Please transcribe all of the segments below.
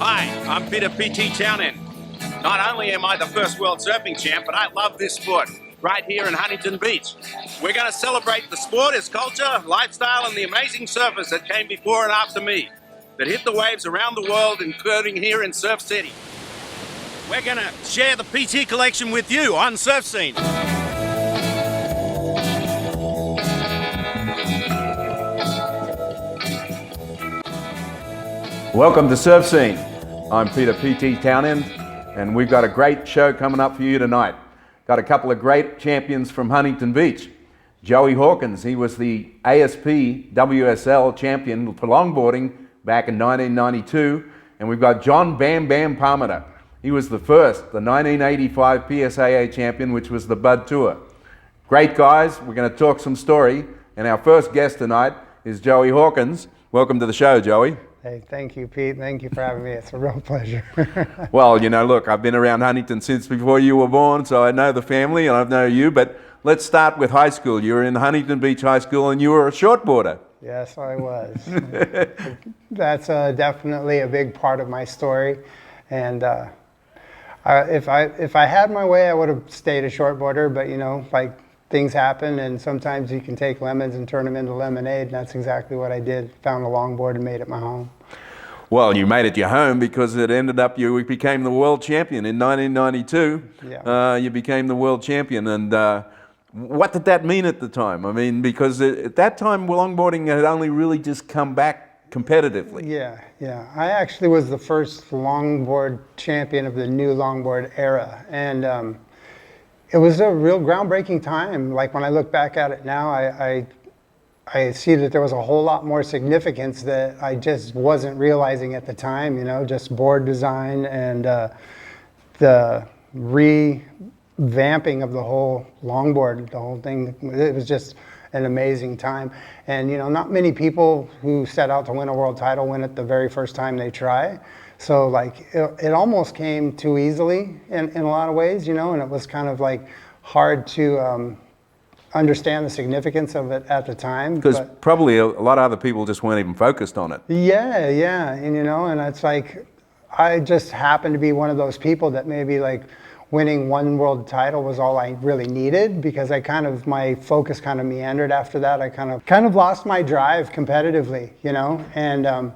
Hi, I'm Peter P.T. Townend. Not only am I the first world surfing champ, but I love this sport right here in Huntington Beach. We're going to celebrate the sport, its culture, lifestyle, and the amazing surfers that came before and after me that hit the waves around the world, including here in Surf City. We're going to share the PT collection with you on Surf Scene. Welcome to Surf Scene. I'm Peter P.T. Townend, and we've got a great show coming up for you tonight. Got a couple of great champions from Huntington Beach. Joey Hawkins, he was the ASP WSL champion for longboarding back in 1992. And we've got John Bam Bam Parmeter. He was the 1985 PSAA champion, which was the Bud Tour. Great guys, we're going to talk some story. And our first guest tonight is Joey Hawkins. Welcome to the show, Joey. Hey, thank you, Pete. Thank you for having me. It's a real pleasure. Well, you know, look, I've been around Huntington since before you were born, so I know the family and I know you, but let's start with high school. You were in Huntington Beach High School and you were a shortboarder. Yes, I was. That's definitely a big part of my story. And if I had my way, I would have stayed a shortboarder, but, you know, like, things happen, and sometimes you can take lemons and turn them into lemonade, and that's exactly what I did. Found a longboard and made it my home. Well, you made it your home because it ended up you became the world champion in 1992. Yeah. You became the world champion, and what did that mean at the time? I mean, because at that time, longboarding had only really just come back competitively. Yeah. I actually was the first longboard champion of the new longboard era, and it was a real groundbreaking time. Like, when I look back at it now, I see that there was a whole lot more significance that I just wasn't realizing at the time, you know, just board design and the revamping of the whole longboard, the whole thing. It was just an amazing time. And, you know, not many people who set out to win a world title win it the very first time they try. So, like, it almost came too easily in a lot of ways, you know, and it was kind of like hard to understand the significance of it at the time. Because probably a lot of other people just weren't even focused on it. Yeah, and you know, and it's like, I just happened to be one of those people that maybe, like, winning one world title was all I really needed, because my focus kind of meandered after that. I kind of lost my drive competitively, you know, and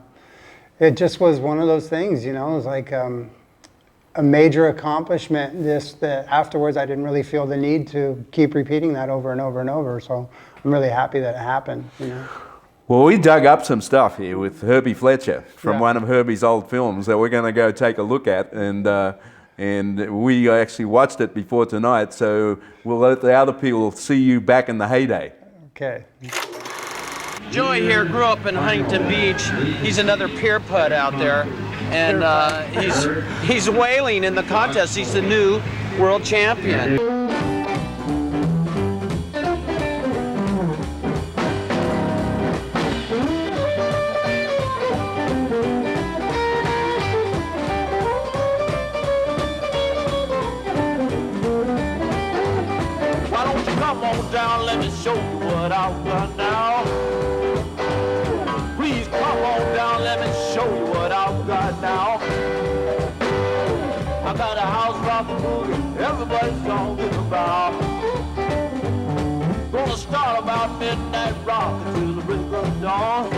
it just was one of those things, you know. It was like a major accomplishment, that afterwards I didn't really feel the need to keep repeating that over and over and over. So I'm really happy that it happened, you know. Well, we dug up some stuff here with Herbie Fletcher from one of Herbie's old films that we're going to go take a look at, and we actually watched it before tonight, so we'll let the other people see you back in the heyday. Okay. Joey here grew up in Huntington Beach. He's another pier putt out there, and he's whaling in the contest. He's the new world champion. Why don't you come on down, let me show you what I've got now. Come on down, let me show you what I've got now. I got a house rock the boogie, everybody's talking about. Gonna start about midnight rock until the break of dawn.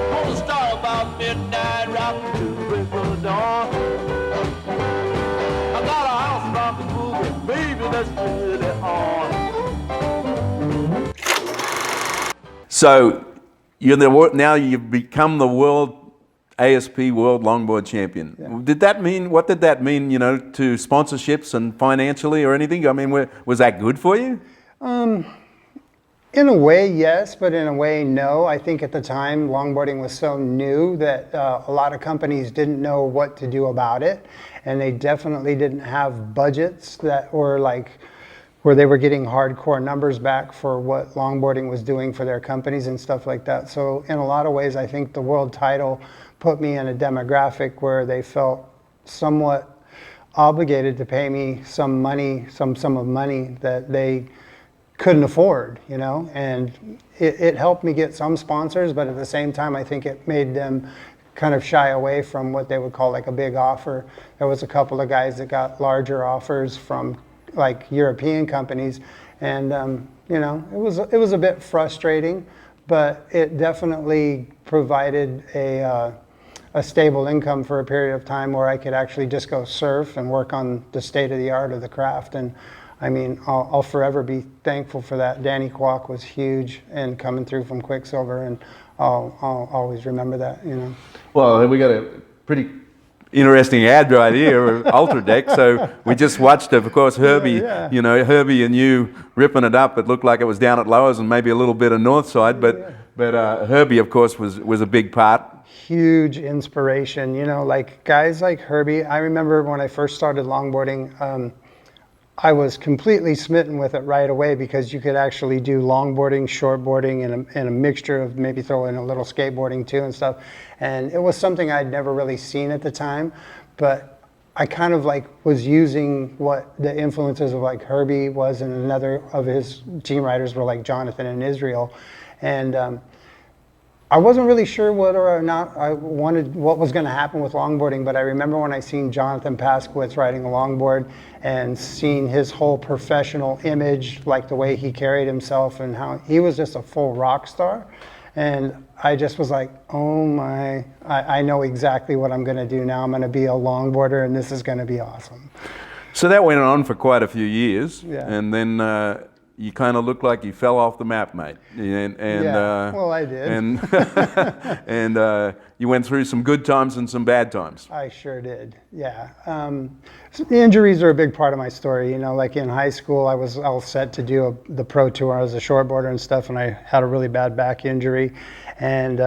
Gonna start about midnight rock until the break of dawn. I got a house rock the boogie, baby, let's get it on. So, now you've become the ASP World Longboard Champion. Yeah. What did that mean, you know, to sponsorships and financially or anything? I mean, was that good for you? In a way, yes, but in a way, no. I think at the time, longboarding was so new that a lot of companies didn't know what to do about it, and they definitely didn't have budgets that were like, where they were getting hardcore numbers back for what longboarding was doing for their companies and stuff like that. So in a lot of ways, I think the world title put me in a demographic where they felt somewhat obligated to pay me some sum of money that they couldn't afford, you know, and it helped me get some sponsors, but at the same time, I think it made them kind of shy away from what they would call like a big offer. There was a couple of guys that got larger offers from like European companies, and you know, it was a bit frustrating, but it definitely provided a stable income for a period of time where I could actually just go surf and work on the state of the art of the craft. And I mean, I'll forever be thankful for that. Danny Kwok was huge and coming through from Quicksilver, and I'll always remember that, you know. Well, we got a pretty interesting ad right here of Ultra Deck. So we just watched, of course, Herbie, you know, Herbie and you ripping it up. It looked like it was down at Lowers and maybe a little bit of Northside, but Herbie, of course, was a big part. Huge inspiration, you know, like guys like Herbie. I remember when I first started longboarding, I was completely smitten with it right away because you could actually do longboarding, shortboarding, and a mixture of maybe throw in a little skateboarding too and stuff. And it was something I'd never really seen at the time, but I kind of like was using what the influences of like Herbie was, and another of his team riders were like Jonathan and Israel. And I wasn't really sure whether or not I wanted what was going to happen with longboarding, but I remember when I seen Jonathan Paskowitz riding a longboard and seeing his whole professional image, like the way he carried himself and how he was just a full rock star. And I just was like, oh my, I know exactly what I'm going to do now. I'm going to be a longboarder, and this is going to be awesome. So that went on for quite a few years, Yeah. and then you kind of looked like you fell off the map, mate. And well, I did. And you went through some good times and some bad times. I sure did, yeah. So the injuries are a big part of my story. You know, like in high school, I was all set to do the pro tour. I was a shortboarder and stuff, and I had a really bad back injury. And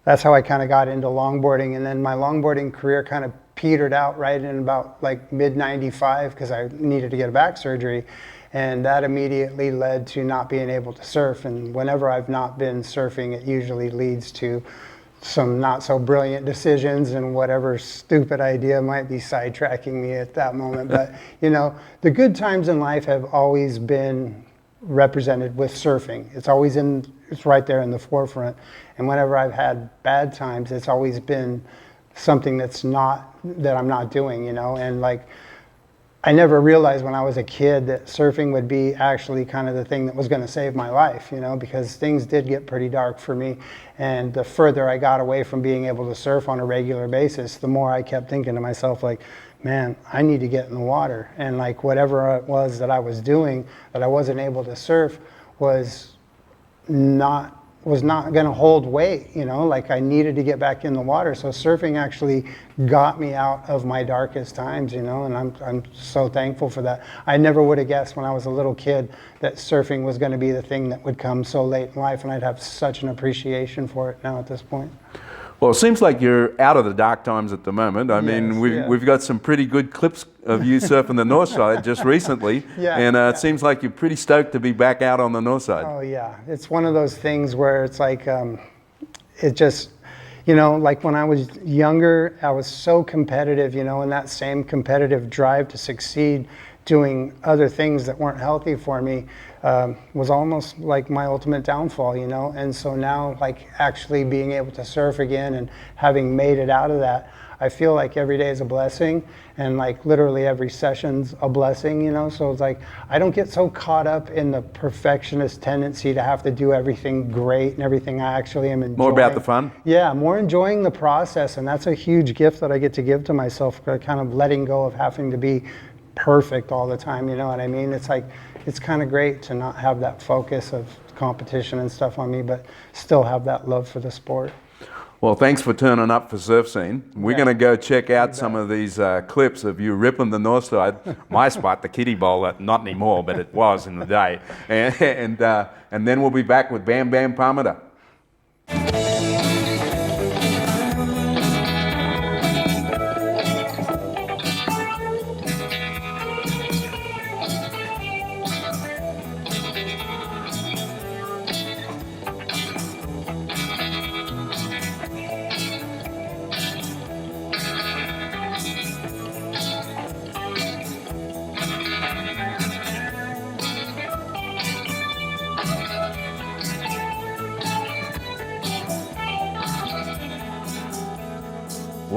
that's how I kind of got into longboarding. And then my longboarding career kind of petered out right in about like mid-95 because I needed to get a back surgery. And that immediately led to not being able to surf. And whenever I've not been surfing, it usually leads to some not so brilliant decisions and whatever stupid idea might be sidetracking me at that moment. But, you know, the good times in life have always been represented with surfing. It's right there in the forefront. And whenever I've had bad times, it's always been something that I'm not doing, you know. And like, I never realized when I was a kid that surfing would be actually kind of the thing that was going to save my life, you know, because things did get pretty dark for me. And the further I got away from being able to surf on a regular basis, the more I kept thinking to myself, like, man, I need to get in the water. And like whatever it was that I was doing that I wasn't able to surf was not going to hold weight, you know, like I needed to get back in the water. So surfing actually got me out of my darkest times, you know, and I'm so thankful for that. I never would have guessed when I was a little kid that surfing was going to be the thing that would come so late in life, and I'd have such an appreciation for it now at this point. Well, it seems like you're out of the dark times at the moment. I mean, we've got some pretty good clips of you surfing the north side just recently, and it seems like you're pretty stoked to be back out on the north side. Oh yeah, it's one of those things where it's like, it just, you know, like when I was younger, I was so competitive, you know, and that same competitive drive to succeed doing other things that weren't healthy for me was almost like my ultimate downfall, you know. And so now, like actually being able to surf again and having made it out of that, I feel like every day is a blessing, and like literally every session's a blessing, you know. So it's like I don't get so caught up in the perfectionist tendency to have to do everything great and everything. I actually am enjoying. More about the fun? Yeah, more enjoying the process, and that's a huge gift that I get to give to myself, kind of letting go of having to be perfect all the time, you know what I mean? It's like, it's kind of great to not have that focus of competition and stuff on me, but still have that love for the sport. Well, thanks for turning up for Surf Scene. We're going to go check out some of these clips of you ripping the north side. My spot, the kiddie bowl, not anymore, but it was in the day. And then we'll be back with Bam Bam Parmeter.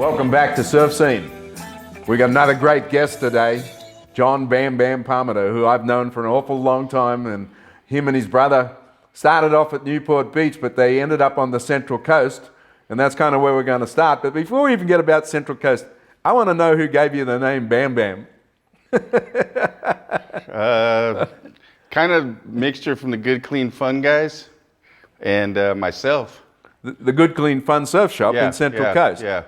Welcome back to Surf Scene. We got another great guest today, John Bam Bam Parmeter, who I've known for an awful long time, and him and his brother started off at Newport Beach, but they ended up on the Central Coast, and that's kind of where we're going to start. But before we even get about Central Coast, I want to know who gave you the name Bam Bam. Kind of mixture from the Good Clean Fun guys and myself. The Good Clean Fun Surf Shop in Central Coast. Yeah.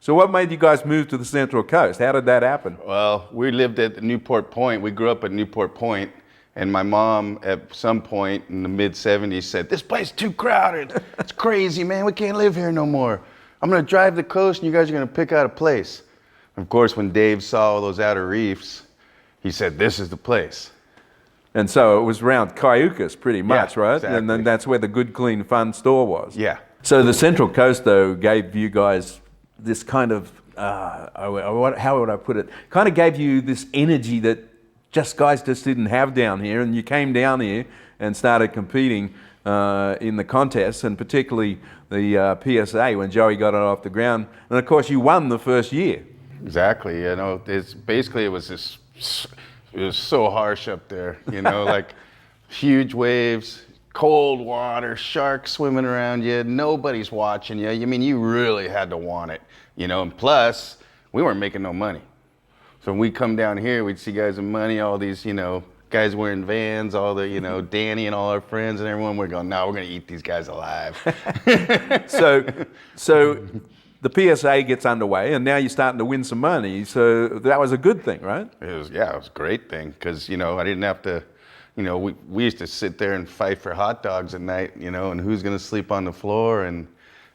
So what made you guys move to the Central Coast? How did that happen? Well, we lived at Newport Point. We grew up at Newport Point, and my mom at some point in the mid-'70s said, "This place is too crowded. It's crazy, man. We can't live here no more. I'm going to drive the coast, and you guys are going to pick out a place." Of course, when Dave saw all those outer reefs, he said, "This is the place." And so it was around Cayucas pretty much, right? Exactly. And then that's where the Good Clean Fun store was. Yeah. So the Central Coast, though, gave you guys this kind of, how would I put it? Kind of gave you this energy that guys just didn't have down here. And you came down here and started competing in the contests, and particularly the PSAA when Joey got it off the ground. And of course, you won the first year. Exactly. You know, it was so harsh up there, you know, like huge waves, cold water, sharks swimming around you, nobody's watching you. I mean, you really had to want it, you know, and plus, we weren't making no money. So when we come down here, we'd see guys with money, all these, you know, guys wearing Vans, all the, you know, Danny and all our friends and everyone, we're going, no, we're going to eat these guys alive. So the PSA gets underway, and now you're starting to win some money. So that was a good thing, right? It was a great thing because, you know, I didn't have to, you know, we used to sit there and fight for hot dogs at night, you know, and who's going to sleep on the floor. And,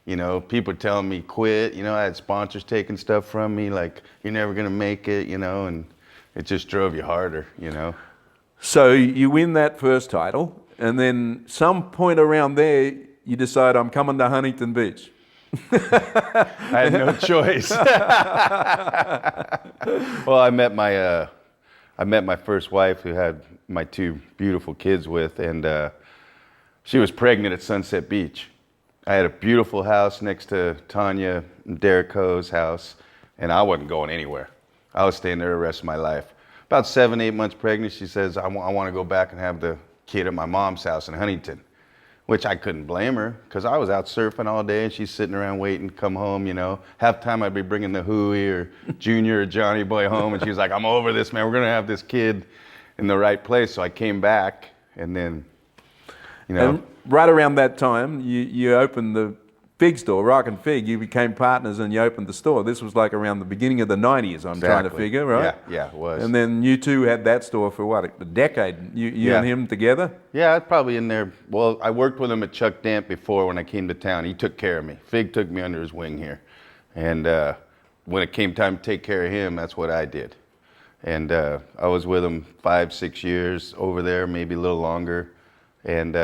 you know, people telling me quit. You know, I had sponsors taking stuff from me, like, you're never going to make it, you know, and it just drove you harder, you know. So you win that first title, and then some point around there, you decide, I'm coming to Huntington Beach. I had no choice. Well, I met my first wife, who had my two beautiful kids with, and she was pregnant at Sunset Beach. I had a beautiful house next to Tanya and Derek Ho's house, and I wasn't going anywhere. I was staying there the rest of my life. About 7-8 months pregnant, she says, I want to go back and have the kid at my mom's house in Huntington. Which I couldn't blame her, because I was out surfing all day and she's sitting around waiting to come home, you know. Half the time I'd be bringing the Huey or Junior or Johnny Boy home, and she was like, I'm over this, man. We're going to have this kid in the right place. So I came back, and then, you know. And right around that time, you opened the Fig store, Rock and Fig. You became partners and you opened the store. This was like around the beginning of the 90s, I'm trying to figure, right? Yeah, it was. And then you two had that store for what, a decade? You and him together? Yeah, I'd probably in there. Well, I worked with him at Chuck Damp before when I came to town. He took care of me. Fig took me under his wing here. And when it came time to take care of him, that's what I did. And I was with him 5-6 years over there, maybe a little longer. And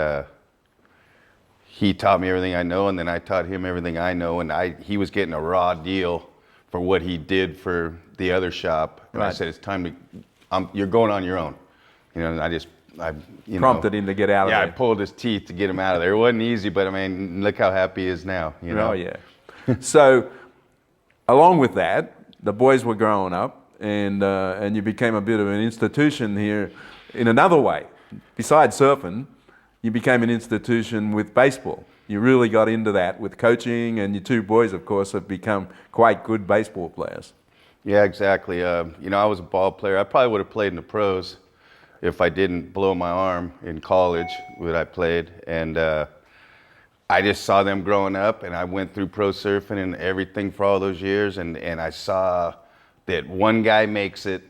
he taught me everything I know, and then I taught him everything I know. And he was getting a raw deal for what he did for the other shop. And I said, it's time to, you're going on your own. You know, and I prompted him to get out of there. Yeah, I pulled his teeth to get him out of there. It wasn't easy, but I mean, look how happy he is now. You know? Oh, yeah. So, along with that, the boys were growing up, and you became a bit of an institution here in another way. Besides surfing, you became an institution with baseball. You really got into that with coaching, and your two boys, of course, have become quite good baseball players. Yeah, exactly. You know, I was a ball player. I probably would have played in the pros if I didn't blow my arm in college when I played. And I just saw them growing up, and I went through pro surfing and everything for all those years, and I saw that one guy makes it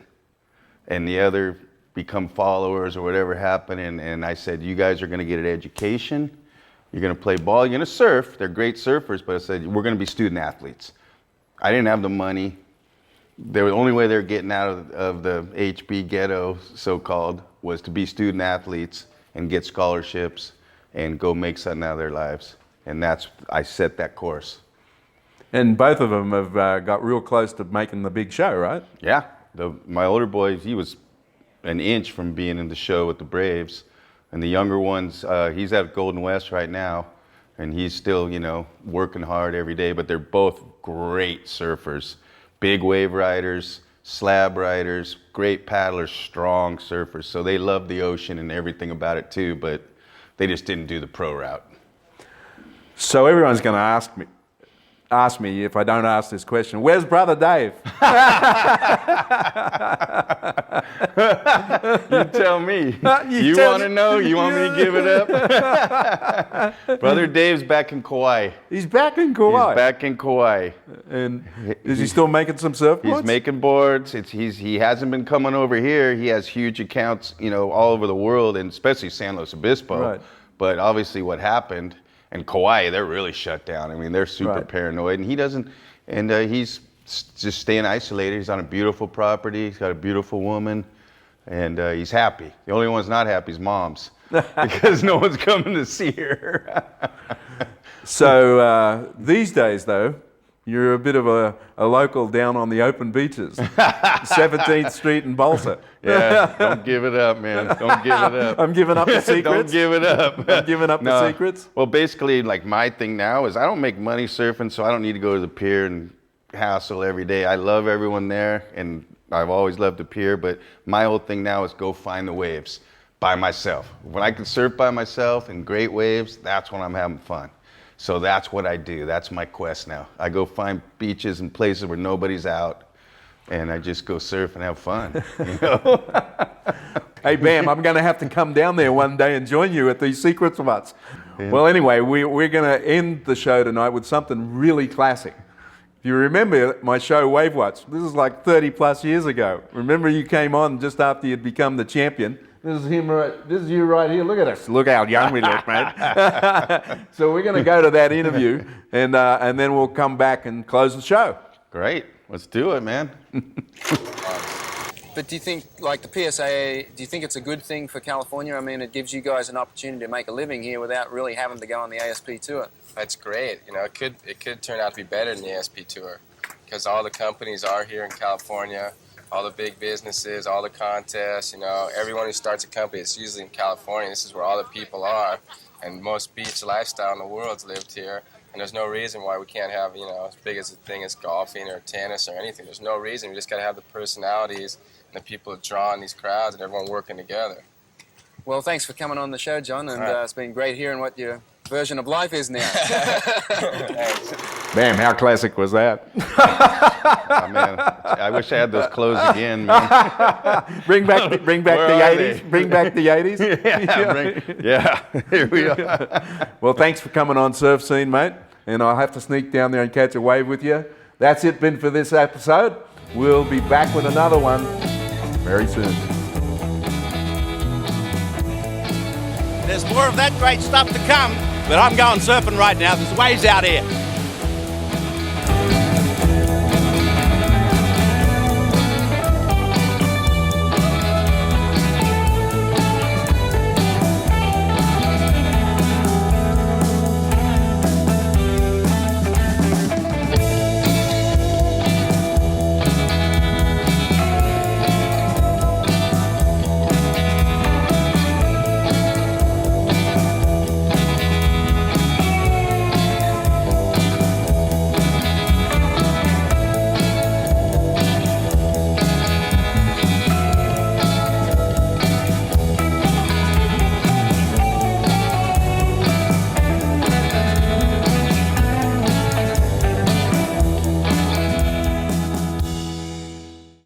and the other become followers or whatever happened, and I said, you guys are going to get an education, you're going to play ball, you're going to surf. They're great surfers, but I said, we're going to be student athletes. I didn't have the money. The only way they're getting out of the HB ghetto, so-called, was to be student athletes and get scholarships and go make something out of their lives. And I set that course. And both of them have got real close to making the big show, right? Yeah. My older boy, he was an inch from being in the show with the Braves. And the younger ones, he's at Golden West right now. and he's still, you know, working hard every day, but they're both great surfers. Big wave riders, slab riders, great paddlers, strong surfers. So they love the ocean and everything about it too, but they just didn't do the pro route. So everyone's going to ask me if I don't ask this question, where's brother Dave? You tell me. You want to know? You want me to give it up? Brother Dave's back in Kauai. He's back in Kauai. He's back in Kauai. And is he still making some surfboards? He's making boards. He hasn't been coming over here. He has huge accounts, you know, all over the world, and especially San Luis Obispo. Right. But obviously what happened, and Kauai, they're really shut down. I mean, they're super paranoid, and he doesn't, and he's just staying isolated. He's on a beautiful property. He's got a beautiful woman, and he's happy. The only one's not happy is mom's, because no one's coming to see her. So these days, though, you're a bit of a local down on the open beaches, 17th Street in Balsa. Yeah, don't give it up, man. Don't give it up. I'm giving up the secrets. Don't give it up. I'm giving up the secrets. Well, basically, like my thing now is I don't make money surfing, so I don't need to go to the pier and hassle every day. I love everyone there, and I've always loved the pier, but my whole thing now is go find the waves by myself. When I can surf by myself in great waves, that's when I'm having fun. So that's what I do. That's my quest now. I go find beaches and places where nobody's out, and I just go surf and have fun. You know? Hey, Bam, I'm going to have to come down there one day and join you at these secret spots. Yeah. Well, anyway, we're going to end the show tonight with something really classic. If you remember my show, Wave Watch, this is like 30 plus years ago. Remember you came on just after you'd become the champion. This is him right. This is you right here. Look at us. Look how young we look, mate. So we're going to go to that interview, and then we'll come back and close the show. Great. Let's do it, man. But do you think, like the PSAA, do you think it's a good thing for California? I mean, it gives you guys an opportunity to make a living here without really having to go on the ASP tour. That's great. You know, it could turn out to be better than the ASP tour, because all the companies are here in California. All the big businesses, all the contests, you know, everyone who starts a company, it's usually in California. This is where all the people are, and most beach lifestyle in the world's lived here. And there's no reason why we can't have, you know, as big as a thing as golfing or tennis or anything. There's no reason. We just got to have the personalities and the people that draw in these crowds and everyone working together. Well, thanks for coming on the show, John, and it's been great hearing what your version of life is now. Bam, how classic was that? Oh, man, I wish I had those clothes again, man. Bring back the 80s. Bring back the 80s. Yeah, here we are. Well, thanks for coming on Surf Scene, mate. And I'll have to sneak down there and catch a wave with you. That's it been for this episode. We'll be back with another one very soon. There's more of that great stuff to come, but I'm going surfing right now. There's waves out here.